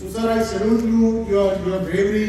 So sir, I salute you, your bravery.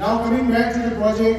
Now coming back to the project,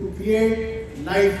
to create life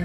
in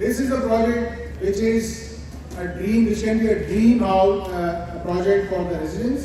This is a project which is a dream, which can be a dream house, a project for the residents.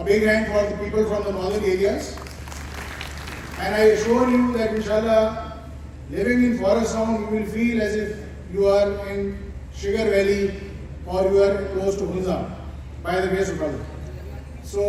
a big hand for the people from the northern areas, and I assure you that inshallah living in Forest Town you will feel as if you are in Sugar Valley or you are close to Hunza by the grace of Allah. So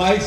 22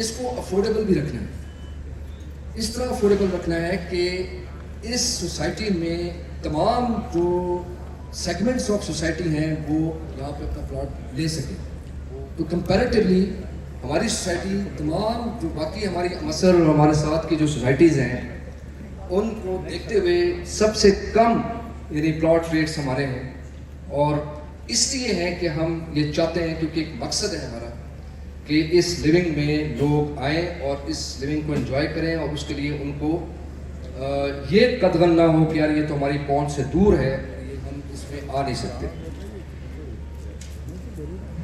اس کو affordable بھی رکھنا ہے. اس طرح affordable رکھنا ہے کہ اس society میں تمام جو سیگمنٹس آف سوسائٹی ہیں وہ یہاں پہ اپنا پلاٹ لے سکیں. تو کمپیریٹیولی ہماری سوسائٹی تمام جو باقی ہماری مصر اور ہمارے ساتھ کی جو سوسائٹیز ہیں ان کو دیکھتے ہوئے سب سے کم یعنی پلاٹ ریٹس ہمارے ہیں. اور اس لیے ہے کہ ہم یہ چاہتے ہیں کیونکہ ایک مقصد ہے ہمارا کہ اس لیونگ میں لوگ آئیں اور اس لیونگ کو انجوائے کریں, اور اس کے لیے ان کو یہ قدغن نہ ہو کہ یار یہ تو ہماری پہنچ سے دور ہے, یہ ہم اس میں آ نہیں سکتے.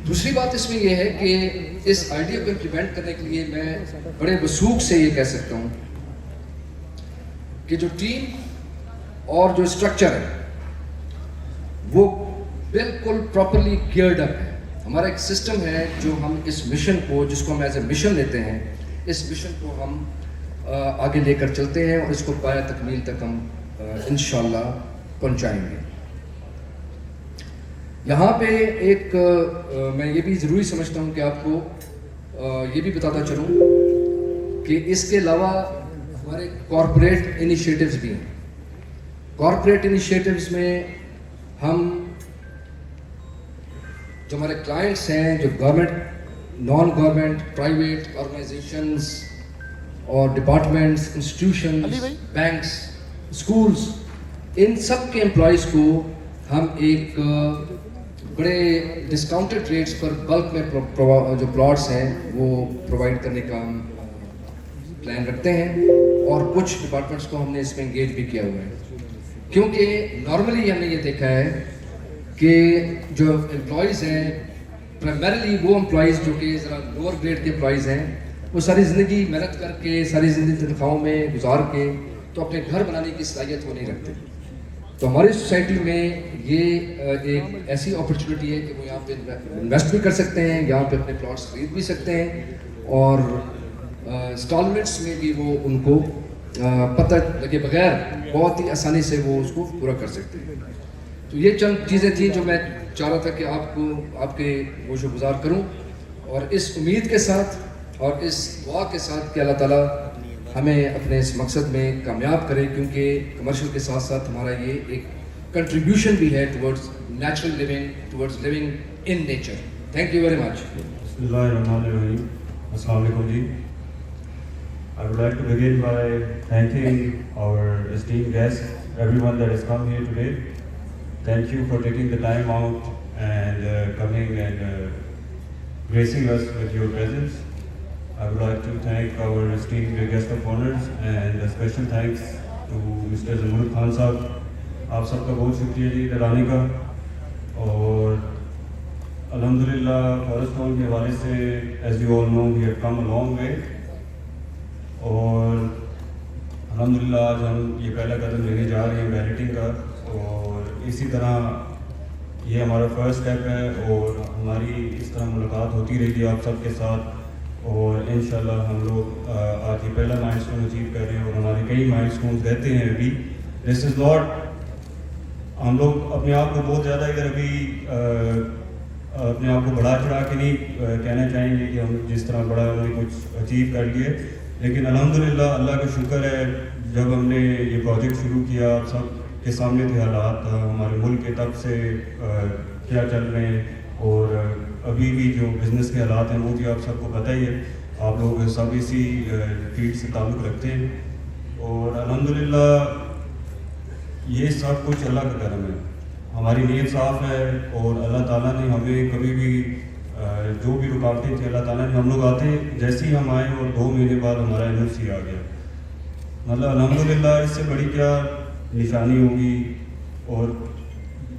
دوسری بات اس میں یہ ہے کہ اس آئیڈیا کو امپلیمنٹ کرنے کے لیے میں بڑے وثوق سے یہ کہہ سکتا ہوں کہ جو ٹیم اور جو اسٹرکچر ہے وہ بالکل پراپرلی گیئرڈ اپ ہے. ہمارا ایک سسٹم ہے جو ہم اس مشن کو, جس کو ہم ایز اے مشن لیتے ہیں, اس مشن کو ہم آگے لے کر چلتے ہیں اور اس کو پایہ تکمیل تک ہم انشاءاللہ پہنچائیں گے. یہاں پہ ایک میں یہ بھی ضروری سمجھتا ہوں کہ آپ کو یہ بھی بتاتا چلوں کہ اس کے علاوہ ہمارے کارپوریٹ انیشیٹوز بھی ہیں. کارپوریٹ انیشیٹوز میں ہم جو ہمارے کلائنٹس ہیں, جو government, non government, private organisations اور ڈپارٹمنٹس, انسٹیٹیوشنز, بینکس, اسکولز, ان سب کے امپلائیز کو ہم ایک بڑے ڈسکاؤنٹڈ ریٹس پر بلک میں جو پلاٹس ہیں وہ پرووائڈ کرنے کا ہم پلان رکھتے ہیں. اور کچھ ڈپارٹمنٹس کو ہم نے اس میں انگیج بھی کیا ہوا ہے, کیونکہ نارملی ہم نے یہ دیکھا ہے کہ جو امپلائیز ہیں پرائمریلی وہ امپلائیز جو کہ ذرا لوور گریڈ کے امپلائیز ہیں, وہ ساری زندگی محنت کر کے, ساری زندگی تنخواہوں میں گزار کے تو اپنے گھر بنانے کی صلاحیت وہ نہیں رکھتے. تو ہماری سوسائٹی میں یہ ایک ایسی اپرچونیٹی ہے کہ وہ یہاں پہ انویسٹ بھی کر سکتے ہیں, یہاں پہ اپنے پلاٹس خرید بھی سکتے ہیں, اور انسٹالمنٹس میں بھی وہ ان کو پتہ لگے بغیر بہت ہی آسانی سے وہ اس کو پورا کر سکتے ہیں. تو یہ چند چیزیں تھیں جو میں چاہ رہا تھا کہ آپ کو آپ کے گوش و گزار کروں, اور اس امید کے ساتھ اور اس دعا کے ساتھ کہ اللہ تعالیٰ ہمیں اپنے اس مقصد میں کامیاب کرے, کیونکہ کمرشل کے ساتھ ساتھ ہمارا یہ ایک کنٹریبیوشن بھی ہے towards natural living, towards living in nature. Thank you very much. بسم اللہ الرحمن الرحیم. السلام علیکم جی. I would like to begin by thanking our esteemed guests, everyone that has come here today. Thank you for taking the time out and coming and gracing us with your presence. I would like to thank our esteemed guest of honors and a special thanks to Mr. Zamul Khan Sahab. آپ سب کا بہت شکریہ جی ادھر آنے کا. اور الحمدللہ forest town کے حوالے سے as you all know we have come a long way, اور الحمدللہ آج ہم یہ پہلا قدم لینے جا رہے ہیں ویلٹنگ کا, اور اسی طرح یہ ہمارا فرسٹ اسٹیپ ہے, اور ہماری اس طرح ملاقات ہوتی رہے گی آپ سب کے ساتھ, اور انشاءاللہ ہم لوگ آج یہ پہلا مائل اسٹون اچیو کر رہے ہیں, اور ہمارے کئی مائل اسٹونز رہتے ہیں ابھی. دس از ناٹ, ہم لوگ اپنے آپ کو بہت زیادہ ادھر ابھی اپنے آپ کو بڑا چڑھا کے نہیں کہنا چاہیں گے کہ ہم جس طرح بڑا ہم نے کچھ اچیو کر لیے, لیکن الحمدللہ اللہ کا شکر ہے جب ہم نے یہ پروجیکٹ شروع کیا آپ سب کے سامنے تھے حالات ہمارے ملک کے تب سے کیا چل رہے ہیں, اور ابھی بھی جو بزنس کے حالات ہیں وہ بھی آپ سب کو پتہ ہی ہے, آپ لوگ سب اسی فیلڈ سے تعلق رکھتے ہیں, اور الحمدللہ یہ سب کچھ اللہ کا کرم ہے. ہماری نیت صاف ہے, اور اللہ تعالیٰ نے ہمیں کبھی بھی جو بھی رکاوٹیں تھیں اللہ تعالیٰ نے, ہم لوگ آتے جیسے ہی ہم آئے اور 2 مہینے بعد ہمارا NOC آ گیا. مطلب الحمدللہ اس سے بڑی کیا نشانی ہوگی, اور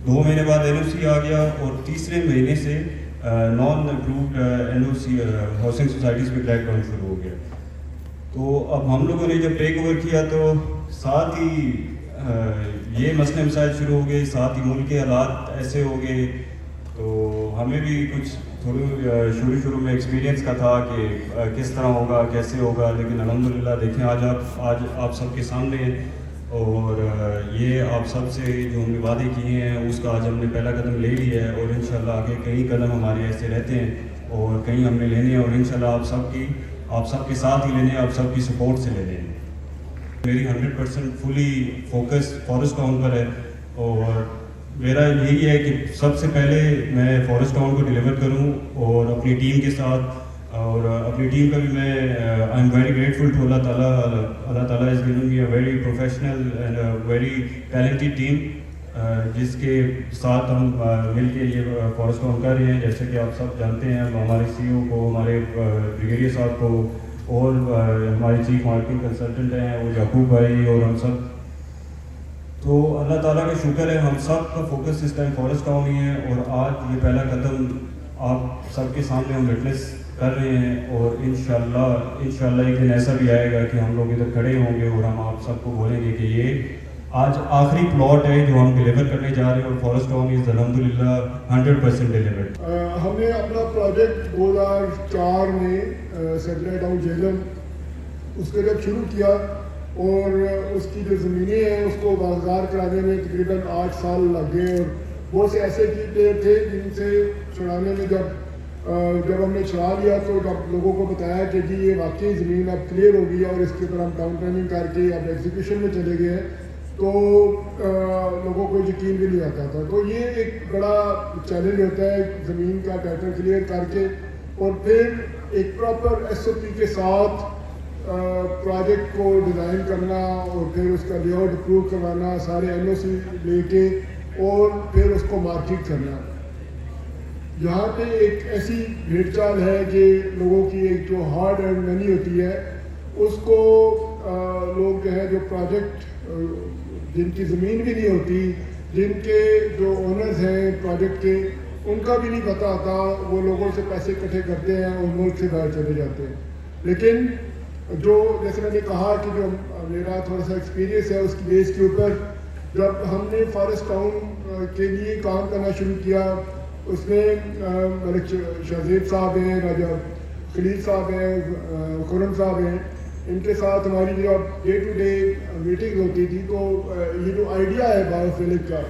2 مہینے بعد NOC آ گیا, اور تیسرے مہینے سے naan approved NOC housing societies پہ کریک ڈاؤن شروع ہو گیا. تو اب ہم لوگوں نے جب ٹیک اوور کیا تو ساتھ ہی یہ مسئلے مسائل شروع ہو گئے, ساتھ ہی ملک کے حالات ایسے ہو گئے, تو ہمیں بھی کچھ تھوڑی شروع میں ایکسپیرینس کا تھا کہ کس طرح ہوگا کیسے ہوگا, لیکن الحمدللہ دیکھیں آج آپ سب کے سامنے ہیں, اور یہ آپ سب سے جو ہم نے وعدے کیے ہیں اس کا آج ہم نے پہلا قدم لے لیا ہے, اور انشاءاللہ آگے کئی قدم ہمارے ایسے رہتے ہیں اور کئی ہم نے لینے ہیں, اور انشاءاللہ آپ سب کی آپ سب کے ساتھ ہی لینے, آپ سب کی سپورٹ سے لینے ہیں. میری 100% فلی فوکس فارسٹ ٹاؤن پر ہے, اور میرا یہی ہے کہ سب سے پہلے میں فارسٹ ٹاؤن کو ڈیلیور کروں اور اپنی ٹیم کے ساتھ, اور اپنی ٹیم کا بھی میں I am very grateful to Allah تعالیٰ. اللہ تعالیٰ has given me a very professional and very talented team, جس کے ساتھ ہم مل کے یہ فارسٹ ٹاؤن کر رہے ہیں. جیسے کہ آپ سب جانتے ہیں, ہمارے CEO کو, ہمارے بریگیڈیئر صاحب کو, اور ہمارے چیف مارکیٹنگ کنسلٹنٹ ہیں وہ یعقوب بھائی, اور ہم سب. تو اللہ تعالیٰ کا شکر ہے, ہم سب کا فوکس اس ٹائم فارسٹ ٹاؤن ہی ہے, اور آج یہ پہلا قدم آپ سب کے سامنے ہم وٹنس کر رہے ہیں. اور انشاءاللہ ایک دن ایسا بھی آئے گا کہ ہم لوگ ادھر کھڑے ہوں گے اور ہم آپ سب کو بولیں گے کہ یہ آج آخری پلاٹ ہے جو ہم ڈیلیور کرنے جا رہے ہیں, اور فارسٹ ٹاؤن از الحمدللہ 100% ڈیلیورڈ. ہم نے اپنا پروجیکٹ 2004 میں سیٹلائٹ ٹاؤن جہلم اس کو جب شروع کیا, اور اس کی جو زمینیں ہیں اس کو بازار کرانے میں تقریباً 8 سال لگ گئے, اور بہت سے ایسے کی پلیئر تھے جن سے چھڑانے میں جب ہم نے چھڑا لیا تو جب لوگوں کو بتایا کہ جی یہ واقعی زمین اب کلیئر ہو گئی ہے اور اس کے اوپر ہم ڈاؤن پیمنٹ کر کے اب ایگزیکیوشن میں چلے گئے ہیں, تو لوگوں کو یقین بھی نہیں آتا تھا. تو یہ ایک بڑا چیلنج ہوتا ہے زمین کا ٹائٹل کلیئر کر کے, اور پھر ایک پراپر SOP کے ساتھ پروجیکٹ کو ڈیزائن کرنا, اور پھر اس کا لے آؤٹ اپروو کروانا, سارے NOC لے کے, اور پھر اس کو مارکیٹ کرنا. یہاں پہ ایک ایسی بھیڑ چال ہے کہ لوگوں کی ایک جو ہارڈ اینڈ منی ہوتی ہے اس کو لوگ جو ہے جو پروجیکٹ جن کی زمین بھی نہیں ہوتی, جن کے جو اونرز ہیں پروجیکٹ کے, ان کا بھی نہیں پتہ آتا, وہ لوگوں سے پیسے اکٹھے کرتے ہیں اور ملک سے باہر چلے جاتے ہیں. لیکن جو جیسے میں نے کہا کہ جو میرا تھوڑا سا ایکسپیرینس ہے اس کی بیس کے اوپر جب ہم نے فارسٹ ٹاؤن کے لیے کام کرنا شروع کیا, اس میں ملک شہزیب صاحب ہیں, راجہ خلیل صاحب ہیں, خرم صاحب ہیں, ان کے ساتھ ہماری جو ڈے ٹو ڈے میٹنگ ہوتی تھی. تو یہ جو آئیڈیا ہے بایو فلک کا,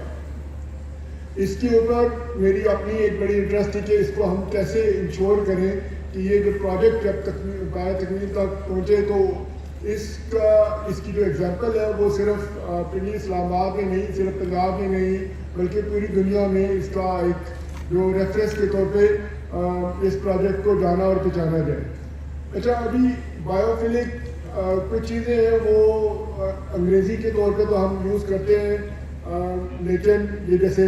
اس کے اوپر میری اپنی ایک بڑی انٹرسٹ تھی کہ اس کو ہم کیسے انشور کریں کہ یہ جو پروجیکٹ جب تکمیل تک پہنچے تو اس کی جو ایگزامپل ہے وہ صرف پنڈی اسلام آباد میں نہیں, صرف پنجاب میں نہیں, بلکہ پوری دنیا میں اس کا ایک جو ریفرنس کے طور پہ اس پروجیکٹ کو جانا اور پہچانا جائے. اچھا, ابھی بایو فلک کچھ چیزیں ہیں وہ انگریزی کے طور پہ تو ہم یوز کرتے ہیں, لیکن یہ جیسے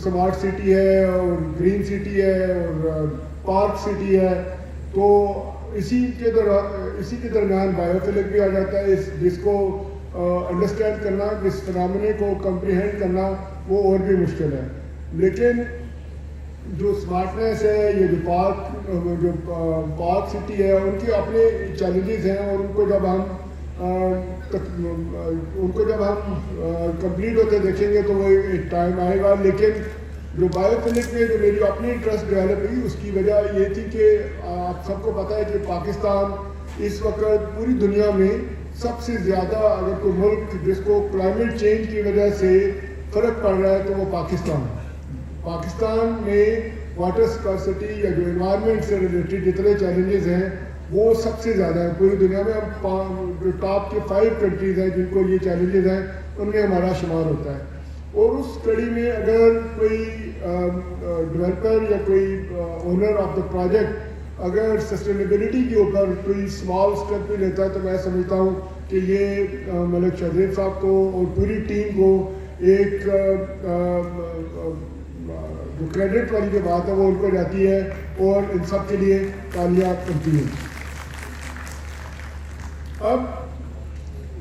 سمارٹ سٹی ہے اور گرین سٹی ہے اور پارک سٹی ہے, تو اسی کے درمیان بایو فلک بھی آ جاتا ہے, جس کو انڈرسٹینڈ کرنا, اس فنامنے کو کمپریہینڈ کرنا وہ اور بھی مشکل ہے. لیکن جو اسمارٹنیس ہے, یہ جو پارک سٹی ہے, ان کے اپنے چیلنجز ہیں, اور ان کو جب ہم کمپلیٹ ہوتے دیکھیں گے تو وہ ایک ٹائم آئے گا. لیکن جو بایو فلک میں جو میری اپنی انٹرسٹ ڈیولپ ہوئی اس کی وجہ یہ تھی کہ آپ سب کو پتہ ہے کہ پاکستان اس وقت پوری دنیا میں سب سے زیادہ اگر کوئی ملک جس کو کلائمیٹ چینج کی وجہ سے فرق پڑ رہا ہے تو وہ پاکستان ہے. پاکستان میں واٹر اسکارسٹی یا جو انوائرمنٹ سے ریلیٹڈ جتنے چیلنجز ہیں وہ سب سے زیادہ ہیں پوری دنیا میں. ہم جو ٹاپ کے 5 کنٹریز ہیں جن کو یہ چیلنجز ہیں ان میں ہمارا شمار ہوتا ہے. اور اس کڑی میں اگر کوئی ڈیولپر یا کوئی اونر آف دا پروجیکٹ اگر سسٹینیبلٹی کے اوپر کوئی اسمال اسٹیپ بھی لیتا ہے تو میں سمجھتا ہوں کہ یہ ملک شہزیب صاحب کو اور پوری ٹیم کو ایک جو کریڈٹ والی جو بات ہے وہ ان کو جاتی ہے, اور ان سب کے لیے تالیاں بنتی ہیں. اب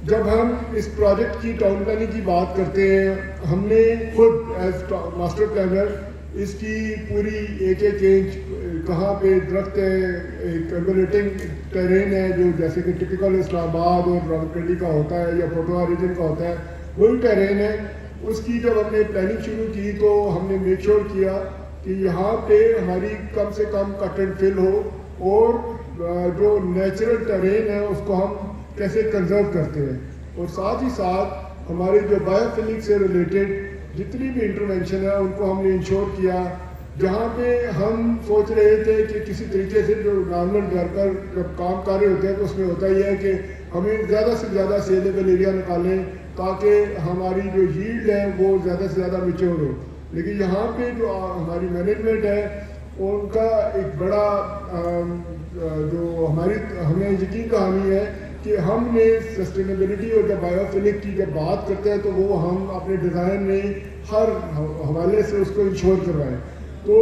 جب ہم اس پروجیکٹ کی ٹاؤن پلاننگ کی بات کرتے ہیں, ہم نے خود ایز ماسٹر پلانر اس کی پوری ایک انچ کہاں پہ درخت ہے, ایک کنورٹنگ ٹیرین ہے جو جیسے کہ ٹپیکل اسلام آباد اور راولپنڈی کا ہوتا ہے یا پوٹوا ریجن کا ہوتا ہے, وہی ٹیرین ہے. اس کی جب ہم نے پلاننگ شروع کی تو ہم نے میک شور کیا کہ یہاں پہ ہماری کم سے کم کٹ اینڈ فل ہو, اور جو نیچرل ٹیرین ہے اس کو ہم کیسے کنزرو کرتے ہیں, اور ساتھ ہی ساتھ ہمارے جو بایو فلک سے ریلیٹڈ جتنی بھی انٹروینشن ہے ان کو ہم نے انشور کیا. جہاں پہ ہم سوچ رہے تھے کہ کسی طریقے سے جو نارمل گھر پر جب کام کر رہے ہوتے ہیں تو اس میں ہوتا ہی ہے کہ ہمیں زیادہ سے زیادہ سیلیبل ایریا نکالیں تاکہ ہماری جو ییلڈ ہے وہ زیادہ سے زیادہ میچور ہو. لیکن یہاں پہ جو ہماری مینجمنٹ ہے ان کا ایک بڑا جو ہمیں یقین دہانی ہے کہ ہم نے سسٹینیبلٹی اور جب بایوفلک کی جب بات کرتے ہیں تو وہ ہم اپنے ڈیزائن میں ہر حوالے سے اس کو انشور کروائیں. تو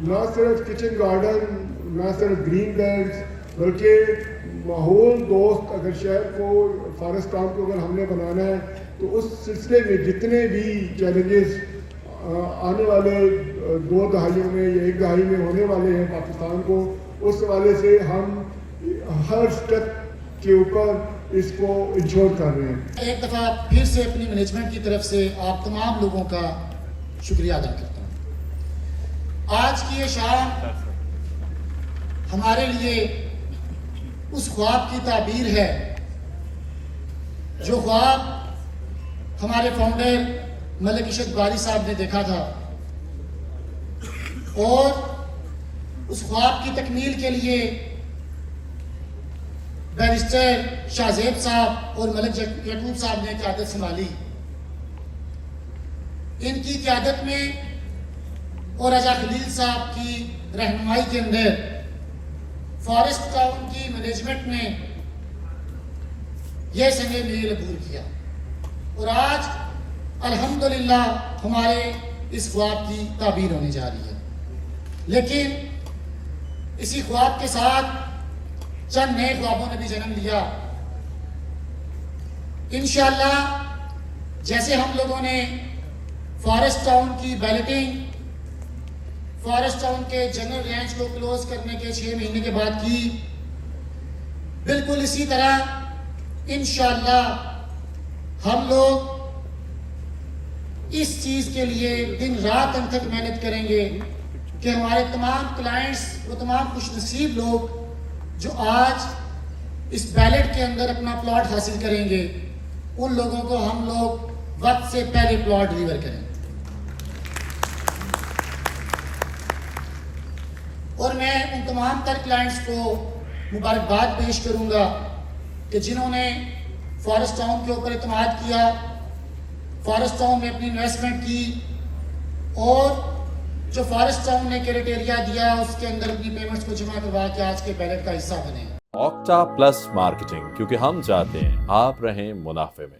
نہ صرف کچن گارڈن، نہ صرف گرین بیلٹس، بلکہ ماحول دوست اگر شہر کو، فارسٹ ٹاؤن کو اگر ہم نے بنانا ہے تو اس سلسلے میں جتنے بھی چیلنجز آنے والے 2 دہائیوں میں یا 1 دہائی میں ہونے والے ہیں پاکستان کو، اس حوالے سے ہم ہر اسٹیپ کے اوپر اس کو انشور کر رہے ہیں. ایک دفعہ پھر سے اپنی مینجمنٹ کی طرف سے آپ تمام لوگوں کا شکریہ ادا کرتا ہوں. آج کی یہ شام ہمارے لیے اس خواب کی تعبیر ہے جو خواب ہمارے فاؤنڈر ملک ارشد باری صاحب نے دیکھا تھا، اور اس خواب کی تکمیل کے لیے بیرسٹر شاہ زیب صاحب اور ملک یعقوب صاحب نے قیادت سنبھالی. ان کی قیادت میں اور رجا خلیل صاحب کی رہنمائی کے اندر فارسٹ ٹاؤن کی مینجمنٹ نے یہ سنگ میل عبور کیا، اور آج الحمدللہ ہمارے اس خواب کی تعبیر ہونے جا رہی ہے. لیکن اسی خواب کے ساتھ چند نئے خوابوں نے بھی جنم لیا. انشاءاللہ جیسے ہم لوگوں نے فارسٹ ٹاؤن کی بیلٹنگ فارسٹ ٹاؤن کے جنرل رینج کو کلوز کرنے کے 6 مہینے کے بعد کی، بالکل اسی طرح انشاءاللہ ہم لوگ اس چیز کے لیے دن رات ان تک محنت کریں گے کہ ہمارے تمام کلائنٹس، وہ تمام خوش نصیب لوگ جو آج اس بیلٹ کے اندر اپنا پلاٹ حاصل کریں گے، ان لوگوں کو ہم لوگ وقت سے پہلے پلاٹ ڈیلیور کریں. اور میں ان تمام تر کلائنٹس کو مبارکباد پیش کروں گا کہ جنہوں نے فارسٹ ٹاؤن کے اوپر اعتماد کیا، فارسٹ ٹاؤن میں اپنی انویسٹمنٹ کی، اور جو فارسٹ ٹاؤن نے کرائٹیریا دیا اس کے اندر اپنی پیمنٹس کو جمع کروا کے آج کے بیلٹ کا حصہ بنے. آکٹا پلس مارکیٹنگ، کیونکہ ہم چاہتے ہیں آپ رہیں منافع میں.